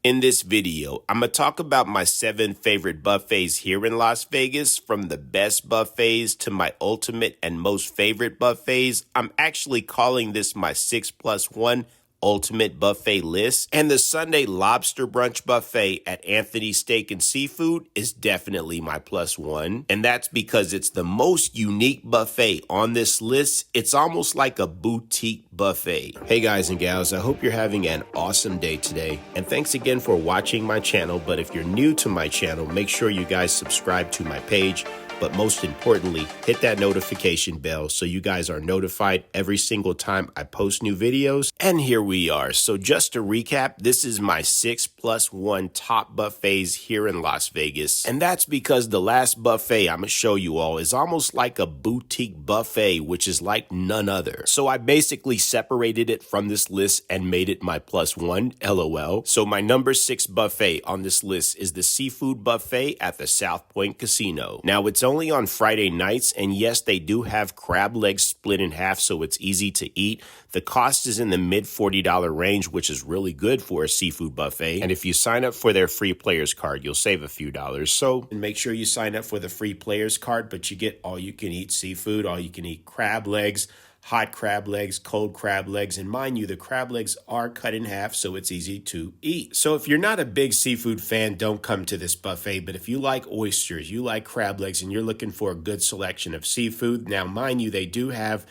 In this video, I'm going to talk about my 7 favorite buffets here in Las Vegas, from the best buffets to my ultimate and most favorite buffets. I'm actually calling this my 6+1 ultimate buffet list, and the Sunday Lobster Brunch Buffet at Anthony's Steak and Seafood is definitely my +1, and that's because it's the most unique buffet on this list. It's almost like a boutique buffet. Hey guys and gals, I hope you're having an awesome day today, and thanks again for watching my channel. But if you're new to my channel, make sure you guys subscribe to my page. But most importantly, hit that notification bell so you guys are notified every single time I post new videos. And here we are. So just to recap, this is my 6+1 top buffets here in Las Vegas. And that's because the last buffet I'm going to show you all is almost like a boutique buffet, which is like none other. So I basically separated it from this list and made it my +1, LOL. So my number 6 buffet on this list is the Seafood Buffet at the South Point Casino. Now, it's only on Friday nights, and yes, they do have crab legs split in half, so it's easy to eat. The cost is in the mid $40 range, which is really good for a seafood buffet. And if you sign up for their free players card, you'll save a few dollars. So make sure you sign up for the free players card, but you get all you can eat seafood, all you can eat crab legs, hot crab legs, cold crab legs, and mind you, the crab legs are cut in half, so it's easy to eat. So if you're not a big seafood fan, don't come to this buffet, but if you like oysters, you like crab legs, and you're looking for a good selection of seafood, now mind you, they do have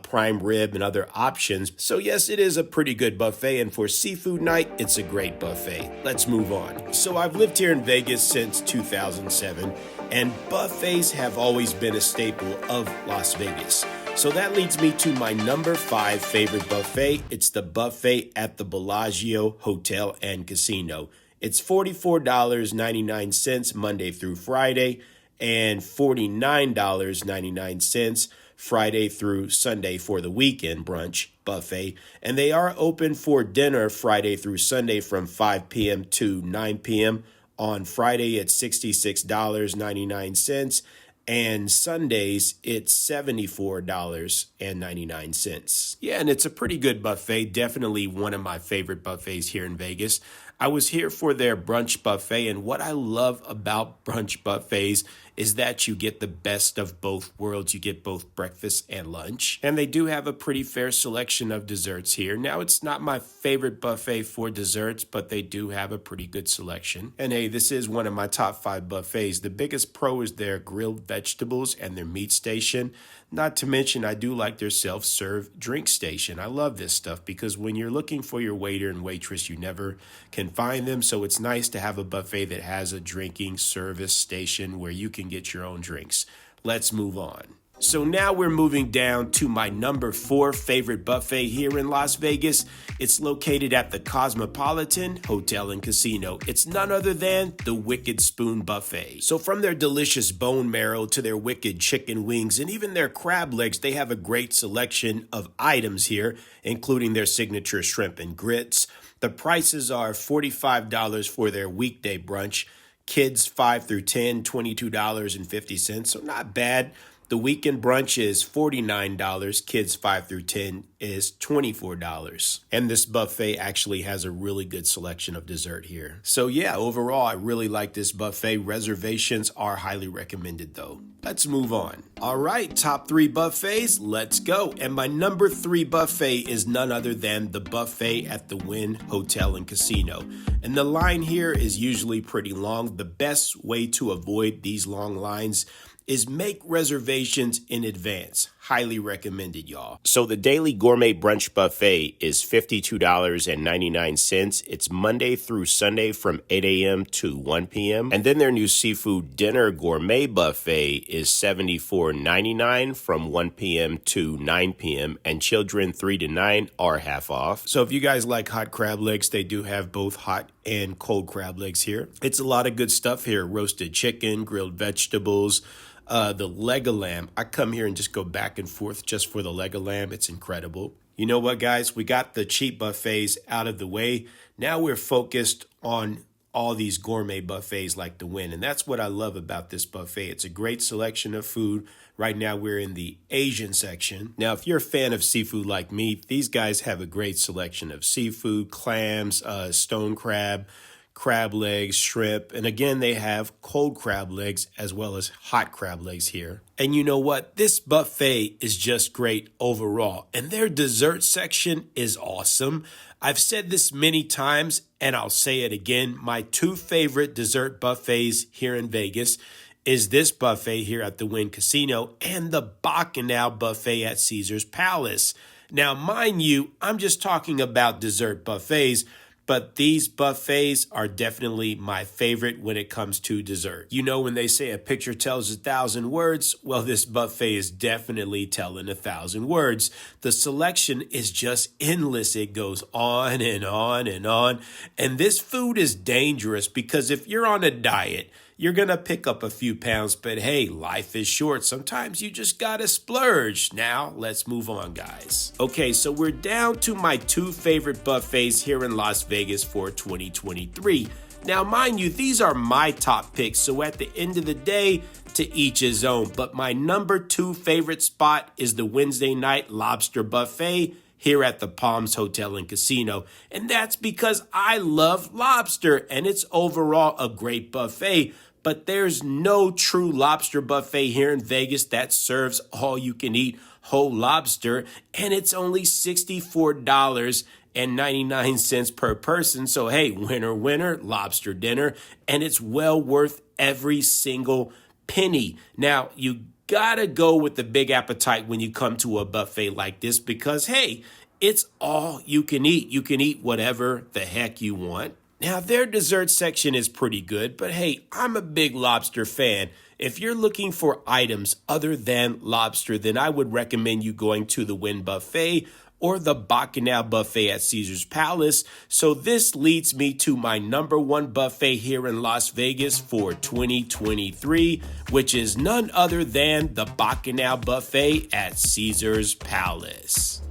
prime rib and other options. So yes, it is a pretty good buffet, and for seafood night, it's a great buffet. Let's move on. So I've lived here in Vegas since 2007, and buffets have always been a staple of Las Vegas. So that leads me to my number 5 favorite buffet. It's the buffet at the Bellagio Hotel and Casino. It's $44.99 Monday through Friday and $49.99 Friday through Sunday for the weekend brunch buffet. And they are open for dinner Friday through Sunday from 5 p.m. to 9 p.m. On Friday, it's $66.99. And Sundays, it's $74.99. Yeah, and it's a pretty good buffet. Definitely one of my favorite buffets here in Vegas. I was here for their brunch buffet, and what I love about brunch buffets is that you get the best of both worlds. You get both breakfast and lunch, and they do have a pretty fair selection of desserts here. Now, it's not my favorite buffet for desserts, but they do have a pretty good selection. And hey, this is one of my top 5 buffets. The biggest pro is their grilled vegetables and their meat station. Not to mention, I do like their self-serve drink station. I love this stuff because when you're looking for your waiter and waitress, you never can find them. So it's nice to have a buffet that has a drinking service station where you can get your own drinks. Let's move on. So now we're moving down to my number 4 favorite buffet here in Las Vegas. It's located at the Cosmopolitan Hotel and Casino. It's none other than the Wicked Spoon Buffet. So from their delicious bone marrow to their wicked chicken wings and even their crab legs, they have a great selection of items here, including their signature shrimp and grits. The prices are $45 for their weekday brunch. Kids 5 through 10, $22.50, so not bad. The weekend brunch is $49. Kids 5 through 10 is $24. And this buffet actually has a really good selection of dessert here. So yeah, overall, I really like this buffet. Reservations are highly recommended though. Let's move on. All right, top 3 buffets, let's go. And my number 3 buffet is none other than the buffet at the Wynn Hotel and Casino. And the line here is usually pretty long. The best way to avoid these long lines is make reservations in advance. Highly recommended, y'all. So the daily gourmet brunch buffet is $52.99. It's Monday through Sunday from 8 a.m. to 1 p.m. And then their new seafood dinner gourmet buffet is $74.99 from 1 p.m. to 9 p.m. And children 3 to 9 are half off. So if you guys like hot crab legs, they do have both hot and cold crab legs here. It's a lot of good stuff here. Roasted chicken, grilled vegetables, the leg of lamb. I come here and just go back and forth just for the leg of lamb. It's incredible. You know what, guys? We got the cheap buffets out of the way. Now we're focused on all these gourmet buffets like the Wynn. And that's what I love about this buffet. It's a great selection of food. Right now, we're in the Asian section. Now, if you're a fan of seafood like me, these guys have a great selection of seafood, clams, stone crab, crab legs, shrimp, and again, they have cold crab legs as well as hot crab legs here. And you know what? This buffet is just great overall, and their dessert section is awesome. I've said this many times, and I'll say it again. My two favorite dessert buffets here in Vegas is this buffet here at the Wynn Casino and the Bacan Now Buffet at Caesar's Palace. Now, mind you, I'm just talking about dessert buffets, but these buffets are definitely my favorite when it comes to dessert. You know, when they say a picture tells 1,000 words, well, this buffet is definitely telling 1,000 words. The selection is just endless. It goes on and on and on. And this food is dangerous because if you're on a diet, you're going to pick up a few pounds, but hey, life is short. Sometimes you just got to splurge. Now, let's move on, guys. Okay, so we're down to my two favorite buffets here in Las Vegas for 2023. Now, mind you, these are my top picks, so at the end of the day, to each his own. But my number two favorite spot is the Wednesday night Lobster Buffet here at the Palms Hotel and Casino. And that's because I love lobster, and it's overall a great buffet. But there's no true lobster buffet here in Vegas that serves all-you-can-eat whole lobster, and it's only $64.99 per person. So, hey, winner, winner, lobster dinner, and it's well worth every single penny. Now, you gotta go with the big appetite when you come to a buffet like this because, hey, it's all you can eat. You can eat whatever the heck you want. Now, their dessert section is pretty good, but hey, I'm a big lobster fan. If you're looking for items other than lobster, then I would recommend you going to the Wynn Buffet or the Bacan Now Buffet at Caesar's Palace. So this leads me to my number one buffet here in Las Vegas for 2023, which is none other than the Bacan Now Buffet at Caesar's Palace.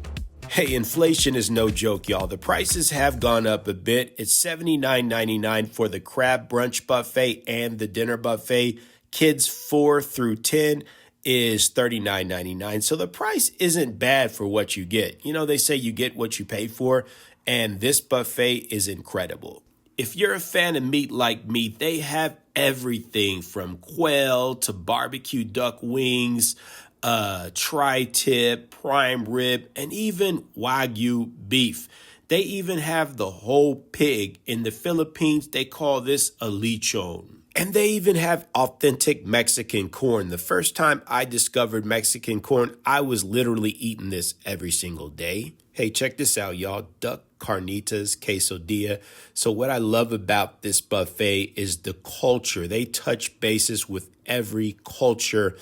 Hey, inflation is no joke, y'all. The prices have gone up a bit. It's $79.99 for the crab brunch buffet and the dinner buffet. Kids 4 through 10 is $39.99. So the price isn't bad for what you get. You know, they say you get what you pay for, and this buffet is incredible. If you're a fan of meat like me, they have everything from quail to barbecue duck wings, tri-tip, prime rib, and even Wagyu beef. They even have the whole pig. In the Philippines, they call this a lechon. And they even have authentic Mexican corn. The first time I discovered Mexican corn, I was literally eating this every single day. Hey, check this out, y'all. Duck carnitas, quesadilla. So what I love about this buffet is the culture. They touch bases with every culture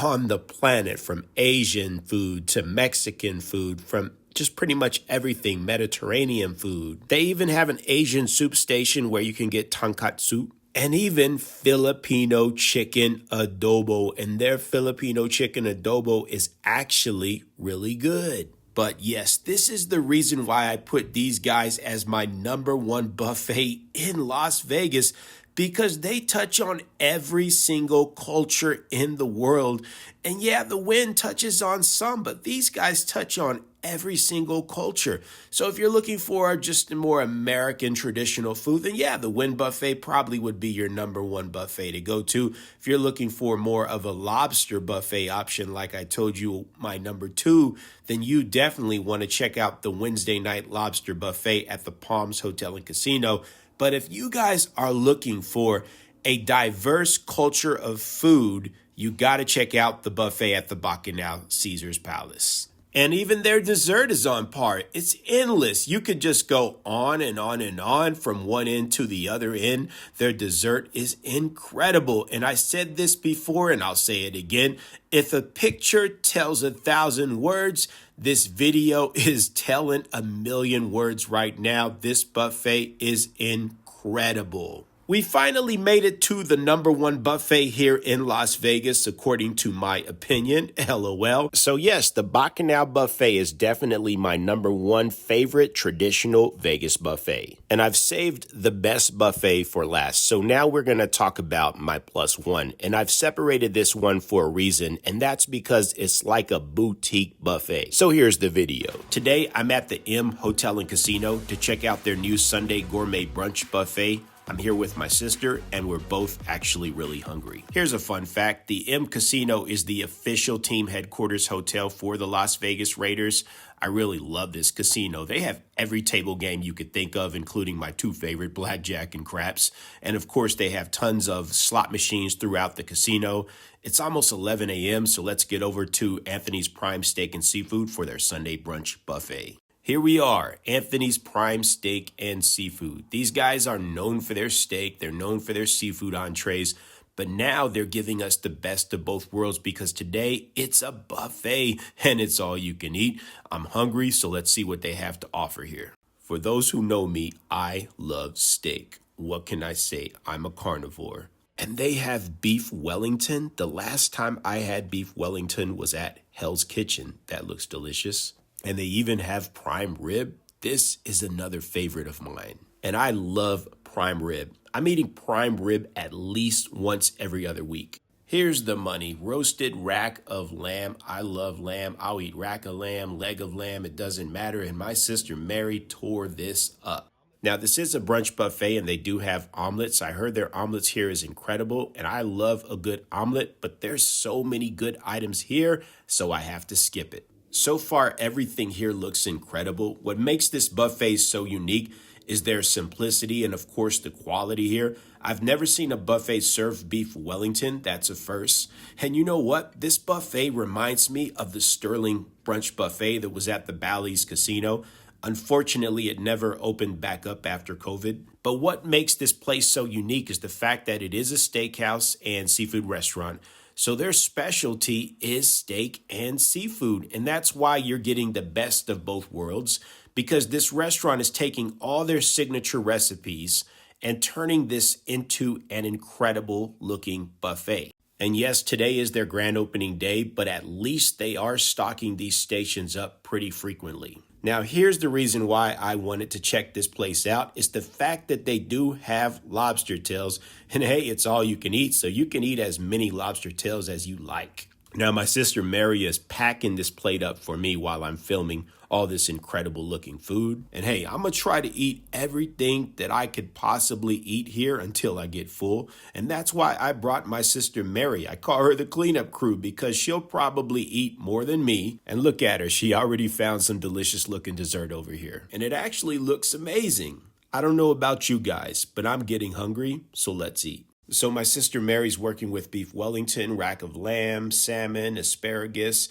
on the planet, from Asian food to Mexican food, from just pretty much everything, Mediterranean food. They even have an Asian soup station where you can get tonkatsu and even Filipino chicken adobo. And their Filipino chicken adobo is actually really good. But yes, this is the reason why I put these guys as my number one buffet in Las Vegas, because they touch on every single culture in the world. And yeah, the Wynn touches on some, but these guys touch on every single culture. So if you're looking for just a more American traditional food, then yeah, the Wynn Buffet probably would be your number one buffet to go to. If you're looking for more of a lobster buffet option, like I told you, my number two, then you definitely want to check out the Wednesday night lobster buffet at the Palms Hotel and Casino. But if you guys are looking for a diverse culture of food, you got to check out the buffet at the Bacan Now Caesar's Palace. And even their dessert is on par. It's endless. You could just go on and on and on from one end to the other end. Their dessert is incredible. And I said this before, and I'll say it again. If a picture tells 1,000 words, this video is telling 1,000,000 words right now. This buffet is incredible. We finally made it to the #1 buffet here in Las Vegas, according to my opinion. LOL. So yes, the Bacan Now Buffet is definitely my #1 favorite traditional Vegas buffet. And I've saved the best buffet for last. So now we're going to talk about my +1. And I've separated this one for a reason, and that's because it's like a boutique buffet. So here's the video. Today, I'm at the M Hotel and Casino to check out their new Sunday Gourmet Brunch Buffet. I'm here with my sister, and we're both actually really hungry. Here's a fun fact. The M Casino is the official team headquarters hotel for the Las Vegas Raiders. I really love this casino. They have every table game you could think of, including my two favorite, blackjack and craps. And of course, they have tons of slot machines throughout the casino. It's almost 11 a.m., so let's get over to Anthony's Prime Steak and Seafood for their Sunday Brunch Buffet. Here we are, Anthony's Prime Steak and Seafood. These guys are known for their steak. They're known for their seafood entrees. But now they're giving us the best of both worlds because today it's a buffet and it's all you can eat. I'm hungry, so let's see what they have to offer here. For those who know me, I love steak. What can I say? I'm a carnivore. And they have beef Wellington. The last time I had beef Wellington was at Hell's Kitchen. That looks delicious. And they even have prime rib. This is another favorite of mine. And I love prime rib. I'm eating prime rib at least once every other week. Here's the money. Roasted rack of lamb. I love lamb. I'll eat rack of lamb, leg of lamb. It doesn't matter. And my sister Mary tore this up. Now, this is a brunch buffet and they do have omelets. I heard their omelets here is incredible and I love a good omelet, but there's so many good items here, so I have to skip it. So far, everything here looks incredible. What makes this buffet so unique is their simplicity and, of course, the quality here. I've never seen a buffet serve beef Wellington. That's a first. And you know what? This buffet reminds me of the Sterling Brunch Buffet that was at the Bally's Casino. Unfortunately, it never opened back up after COVID. But what makes this place so unique is the fact that it is a steakhouse and seafood restaurant. So their specialty is steak and seafood. And that's why you're getting the best of both worlds, because this restaurant is taking all their signature recipes and turning this into an incredible looking buffet. And yes, today is their grand opening day, but at least they are stocking these stations up pretty frequently. Now, here's the reason why I wanted to check this place out. It's the fact that they do have lobster tails. And hey, it's all you can eat, so you can eat as many lobster tails as you like. Now, my sister Mary is packing this plate up for me while I'm filming all this incredible looking food. And hey, I'm going to try to eat everything that I could possibly eat here until I get full. And that's why I brought my sister Mary. I call her the cleanup crew because she'll probably eat more than me. And look at her. She already found some delicious looking dessert over here. And it actually looks amazing. I don't know about you guys, but I'm getting hungry, so let's eat. So my sister Mary's working with beef Wellington, rack of lamb, salmon, asparagus,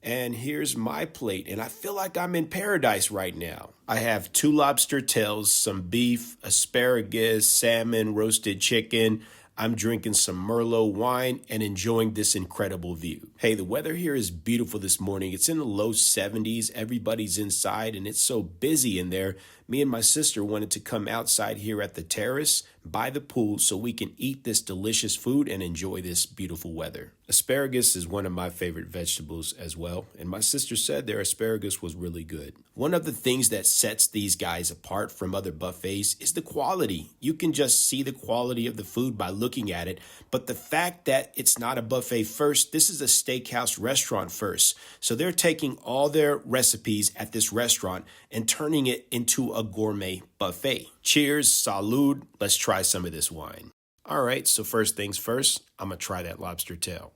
and here's my plate, and I feel like I'm in paradise right now. I have 2 lobster tails, some beef, asparagus, salmon, roasted chicken. I'm drinking some Merlot wine and enjoying this incredible view. Hey, the weather here is beautiful this morning. It's in the low 70s. Everybody's inside and it's so busy in there. Me and my sister wanted to come outside here at the terrace by the pool so we can eat this delicious food and enjoy this beautiful weather. Asparagus is one of my favorite vegetables as well, and my sister said their asparagus was really good. One of the things that sets these guys apart from other buffets is the quality. You can just see the quality of the food by looking at it, but the fact that it's not a buffet first, this is a steakhouse restaurant first. So they're taking all their recipes at this restaurant and turning it into a gourmet buffet. Cheers, salud. Let's try some of this wine. All right, so first things first, I'm going to try that lobster tail.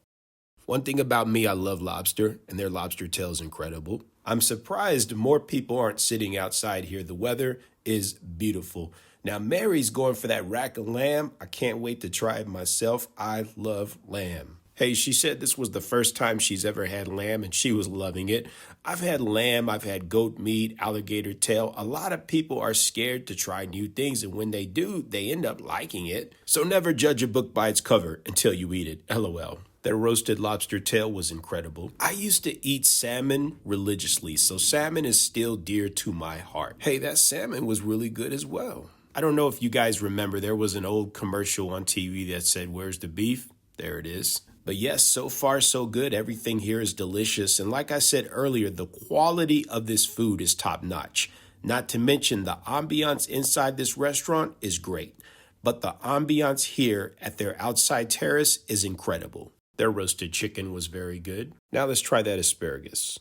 One thing about me, I love lobster, and their lobster tail is incredible. I'm surprised more people aren't sitting outside here. The weather is beautiful. Now, Mary's going for that rack of lamb. I can't wait to try it myself. I love lamb. Hey, she said this was the first time she's ever had lamb, and she was loving it. I've had lamb, I've had goat meat, alligator tail. A lot of people are scared to try new things, and when they do, they end up liking it. So never judge a book by its cover until you eat it. LOL. Their roasted lobster tail was incredible. I used to eat salmon religiously, so salmon is still dear to my heart. Hey, that salmon was really good as well. I don't know if you guys remember, there was an old commercial on TV that said, "Where's the beef?" There it is. But yes, so far so good. Everything here is delicious. And like I said earlier, the quality of this food is top notch. Not to mention the ambiance inside this restaurant is great. But the ambiance here at their outside terrace is incredible. Their roasted chicken was very good. Now let's try that asparagus.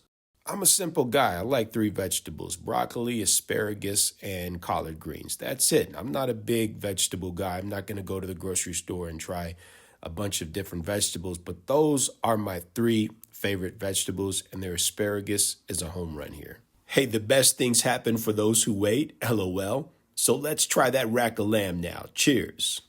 I'm a simple guy. I like 3 vegetables: broccoli, asparagus, and collard greens. That's it. I'm not a big vegetable guy. I'm not going to go to the grocery store and try a bunch of different vegetables, but those are my 3 favorite vegetables, and their asparagus is a home run here. Hey, the best things happen for those who wait, LOL. So let's try that rack of lamb now. Cheers.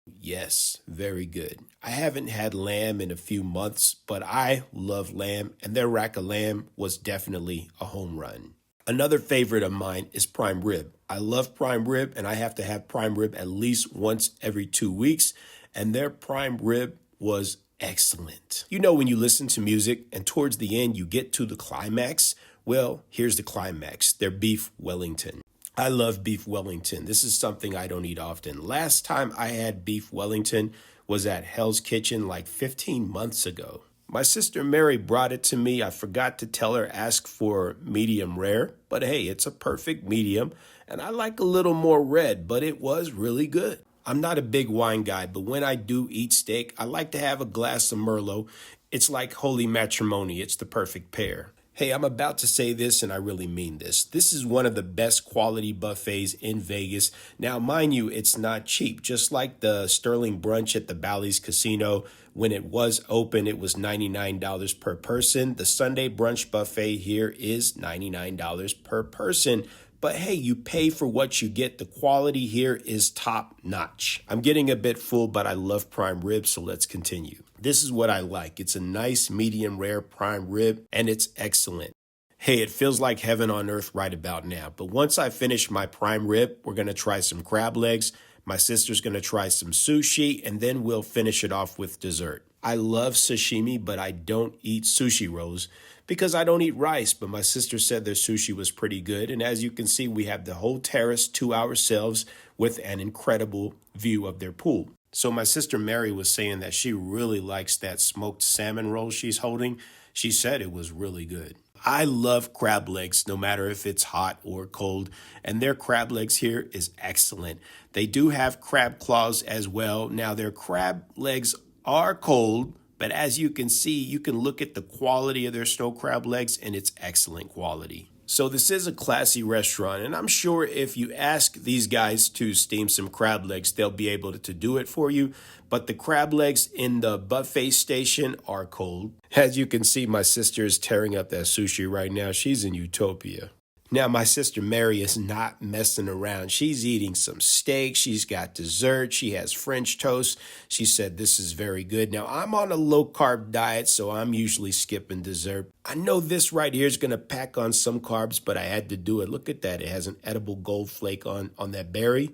Yes, very good. I haven't had lamb in a few months, but I love lamb, and their rack of lamb was definitely a home run. Another favorite of mine is prime rib. I love prime rib, and I have to have prime rib at least once every 2 weeks, and their prime rib was excellent. You know, when you listen to music and towards the end you get to the climax? Well, here's the climax: their beef Wellington. I love beef Wellington. This is something I don't eat often. Last time I had beef Wellington was at Hell's Kitchen like 15 months ago. My sister Mary brought it to me. I forgot to tell her, ask for medium rare, but hey, it's a perfect medium, and I like a little more red, but it was really good. I'm not a big wine guy, but when I do eat steak, I like to have a glass of Merlot. It's like holy matrimony. It's the perfect pair. Hey, I'm about to say this, and I really mean this. This is one of the best quality buffets in Vegas. Now, mind you, it's not cheap. Just like the Sterling Brunch at the Bally's Casino, when it was open, it was $99 per person. The Sunday Brunch Buffet here is $99 per person. But hey, you pay for what you get. The quality here is top notch. I'm getting a bit full, but I love prime rib, so let's continue. This is what I like. It's a nice medium rare prime rib, and it's excellent. Hey, it feels like heaven on earth right about now. But once I finish my prime rib, we're going to try some crab legs. My sister's going to try some sushi, and then we'll finish it off with dessert. I love sashimi, but I don't eat sushi rolls because I don't eat rice. But my sister said their sushi was pretty good. And as you can see, we have the whole terrace to ourselves with an incredible view of their pool. So my sister Mary was saying that she really likes that smoked salmon roll she's holding. She said it was really good. I love crab legs, no matter if it's hot or cold, and their crab legs here is excellent. They do have crab claws as well. Now, their crab legs are cold, but as you can see, you can look at the quality of their snow crab legs, and it's excellent quality. So this is a classy restaurant, and I'm sure if you ask these guys to steam some crab legs, they'll be able to do it for you. But the crab legs in the buffet station are cold. As you can see, my sister is tearing up that sushi right now. She's in utopia. Now, my sister Mary is not messing around. She's eating some steak. She's got dessert. She has French toast. She said this is very good. Now, I'm on a low-carb diet, so I'm usually skipping dessert. I know this right here is going to pack on some carbs, but I had to do it. Look at that. It has an edible gold flake on that berry.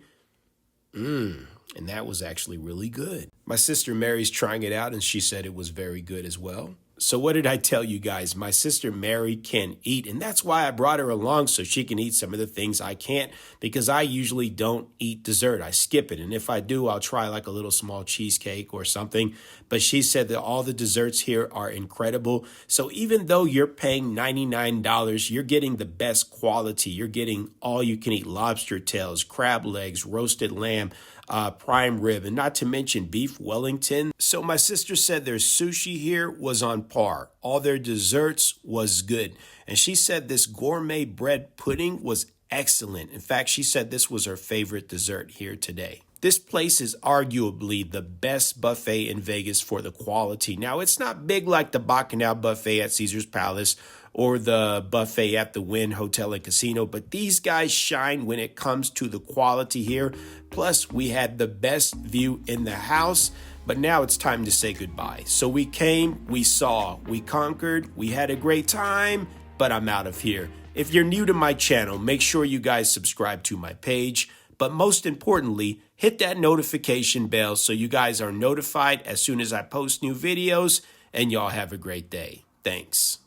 And that was actually really good. My sister Mary's trying it out, and she said it was very good as well. So what did I tell you guys? My sister Mary can eat, and that's why I brought her along, so she can eat some of the things I can't, because I usually don't eat dessert. I skip it, and if I do, I'll try like a little small cheesecake or something. But she said that all the desserts here are incredible. So even though you're paying $99, you're getting the best quality. You're getting all you can eat lobster tails, crab legs, roasted lamb, prime rib, and not to mention beef Wellington. So my sister said their sushi here was on par. All their desserts was good. And she said this gourmet bread pudding was excellent. In fact, she said this was her favorite dessert here today. This place is arguably the best buffet in Vegas for the quality. Now, it's not big like the Bacan Now Buffet at Caesar's Palace or the buffet at the Wynn Hotel and Casino, but these guys shine when it comes to the quality here. Plus, we had the best view in the house, but now it's time to say goodbye. So we came, we saw, we conquered, we had a great time, but I'm out of here. If you're new to my channel, make sure you guys subscribe to my page, but most importantly, hit that notification bell so you guys are notified as soon as I post new videos, and y'all have a great day. Thanks.